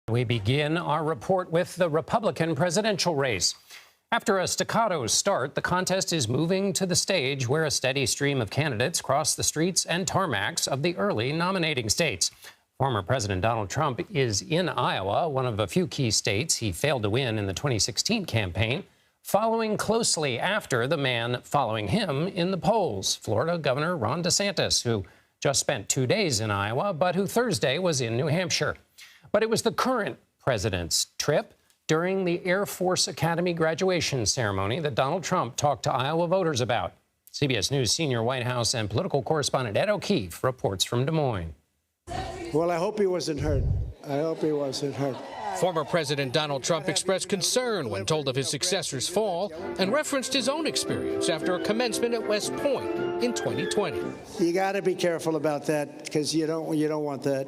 We begin our report with the Republican presidential race. After a staccato start, the contest is moving to the stage where a steady stream of candidates cross the streets and tarmacs of the early nominating states. Former President Donald Trump is in Iowa, one of a few key states he failed to win in the 2016 campaign, following closely after the man following him in the polls, Florida Governor Ron DeSantis, who just spent 2 days in Iowa, but who Thursday was in New Hampshire. But it was the current president's trip during the Air Force Academy graduation ceremony that Donald Trump talked to Iowa voters about. CBS News senior White House and political correspondent Ed O'Keefe reports from Des Moines. Well, I hope he wasn't hurt. I hope he wasn't hurt. Former President Donald Trump expressed concern when told of his successor's fall and referenced his own experience after a commencement at West Point in 2020. You got to be careful about that because you don't want that,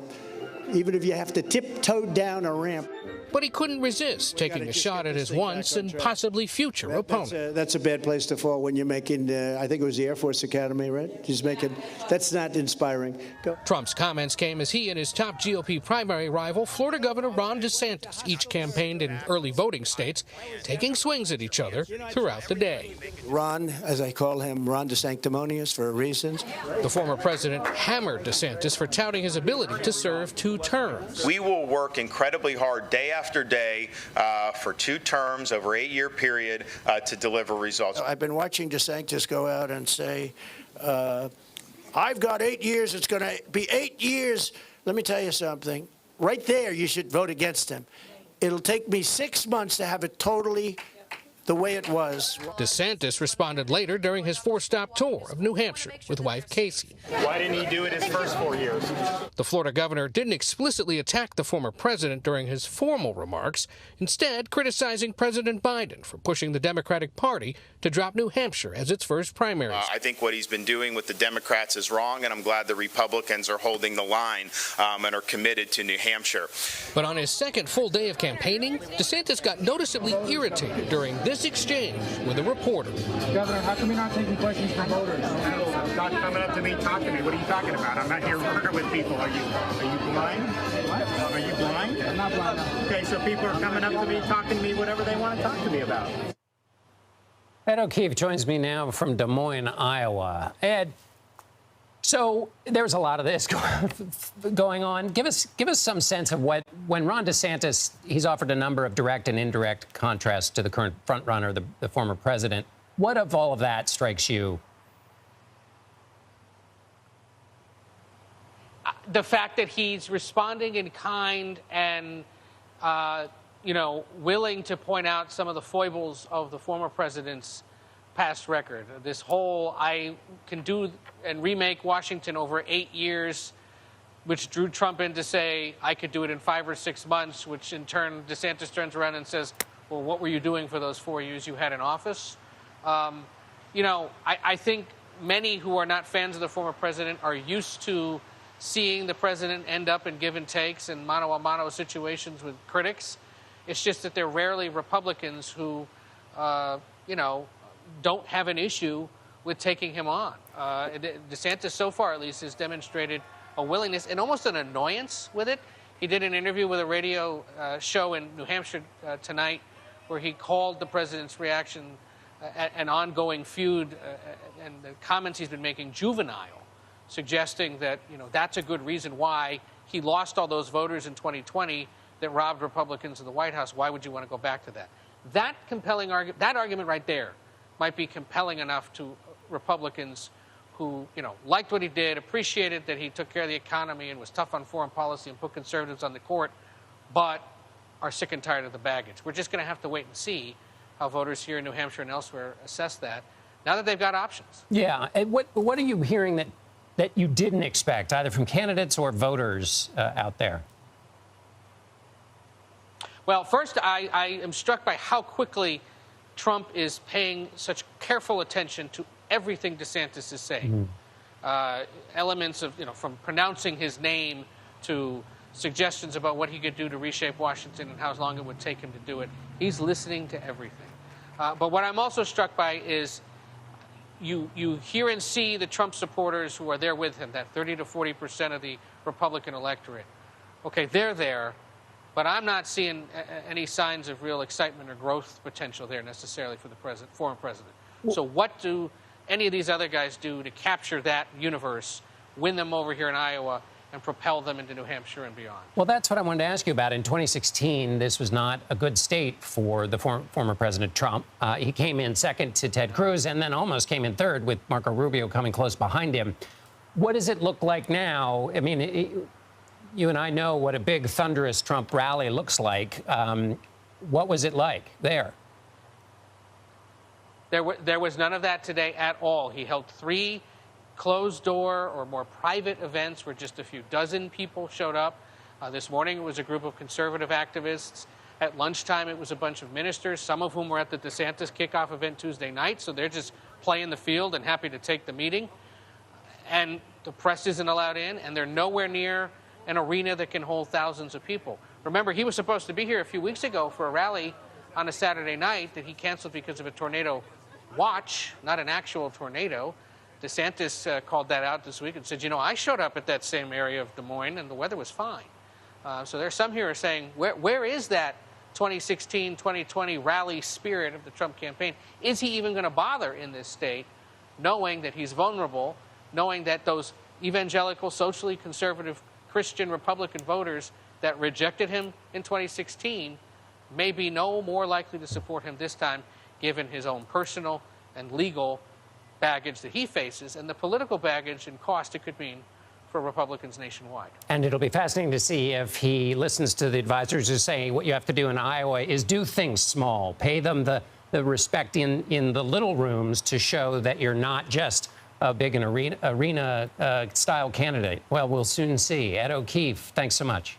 even if you have to tiptoe down a ramp. But he couldn't resist taking a shot at his once and possibly future opponent. That's a bad place to fall when you're making, I think it was the Air Force Academy, right? He's making, that's not inspiring. Go. Trump's comments came as he and his top GOP primary rival, Florida Governor Ron DeSantis, each campaigned in early voting states, taking swings at each other throughout the day. Ron, as I call him, Ron DeSanctimonious for reasons. The former president hammered DeSantis for touting his ability to serve 2 terms. We will work incredibly hard day after day for 2 terms over an 8-year period to deliver results. I've been watching DeSantis go out and say, I've got 8 years. It's going to be 8 years. Let me tell you something. Right there, you should vote against him. It'll take me 6 months to have it totally the way it was. DeSantis responded later during his 4-stop tour of New Hampshire with wife Casey. Why didn't he do it his first 4 years? The Florida governor didn't explicitly attack the former president during his formal remarks, instead criticizing President Biden for pushing the Democratic Party to drop New Hampshire as its first primary. I think what he's been doing with the Democrats is wrong, and I'm glad the Republicans are holding the line and are committed to New Hampshire. But on his second full day of campaigning, DeSantis got noticeably irritated during this exchange with a reporter. Governor, how come you're not taking questions from voters? Not coming up to me, talking to me. What are you talking about? I'm not here working with people. Are you blind? What? Are you blind? I'm not blind. Okay, so people are coming up to me, talking to me, whatever they want to talk to me about. Ed O'Keefe joins me now from Des Moines, Iowa. Ed, so there's a lot of this going on. Give us some sense of what, when Ron DeSantis, he's offered a number of direct and indirect contrasts to the current frontrunner, the former president. What of all of that strikes you? The fact that he's responding in kind and, willing to point out some of the foibles of the former president's past record. This whole, I can do and remake Washington over 8 years, which drew Trump in to say, I could do it in 5 or 6 months, which in turn, DeSantis turns around and says, well, what were you doing for those 4 years you had in office? I think many who are not fans of the former president are used to seeing the president end up in give and takes and mano-a-mano situations with critics. It's just that they're rarely Republicans who, don't have an issue with taking him on. DeSantis, so far at least, has demonstrated a willingness and almost an annoyance with it. He did an interview with a radio show in New Hampshire tonight where he called the president's reaction an ongoing feud and the comments he's been making juvenile, suggesting that, that's a good reason why he lost all those voters in 2020 that robbed Republicans of the White House. Why would you want to go back to that? That compelling argument, that argument right there might be compelling enough to Republicans who, liked what he did, appreciated that he took care of the economy and was tough on foreign policy and put conservatives on the court, but are sick and tired of the baggage. We're just going to have to wait and see how voters here in New Hampshire and elsewhere assess that now that they've got options. Yeah. And what are you hearing that you didn't expect, either from candidates or voters out there? Well, first, I am struck by how quickly Trump is paying such careful attention to everything DeSantis is saying. Elements of, from pronouncing his name to suggestions about what he could do to reshape Washington and how long it would take him to do it. He's listening to everything. But what I'm also struck by is you hear and see the Trump supporters who are there with him, that 30 to 40% of the Republican electorate. Okay, they're there. But I'm not seeing any signs of real excitement or growth potential there necessarily for the former president. So what do any of these other guys do to capture that universe, win them over here in Iowa, and propel them into New Hampshire and beyond? Well, that's what I wanted to ask you about. In 2016, this was not a good state for the former President Trump. He came in second to Ted Cruz and then almost came in third with Marco Rubio coming close behind him. What does it look like now? I mean, you and I know what a big, thunderous Trump rally looks like. What was it like there? There was none of that today at all. He held 3 closed-door or more private events where just a few dozen people showed up. This morning it was a group of conservative activists. At lunchtime it was a bunch of ministers, some of whom were at the DeSantis kickoff event Tuesday night, so they're just playing the field and happy to take the meeting. And the press isn't allowed in, and they're nowhere near an arena that can hold thousands of people. Remember, he was supposed to be here a few weeks ago for a rally on a Saturday night that he canceled because of a tornado watch, not an actual tornado. DeSantis called that out this week and said, you know, I showed up at that same area of Des Moines and the weather was fine. So there's some here who are saying, where is that 2016, 2020 rally spirit of the Trump campaign? Is he even going to bother in this state, knowing that he's vulnerable, knowing that those evangelical, socially conservative, Christian Republican voters that rejected him in 2016 may be no more likely to support him this time, given his own personal and legal baggage that he faces and the political baggage and cost it could mean for Republicans nationwide. And it'll be fascinating to see if he listens to the advisors who say what you have to do in Iowa is do things small, pay them the respect in the little rooms to show that you're not just a big arena style candidate. Well, we'll soon see. Ed O'Keefe, thanks so much.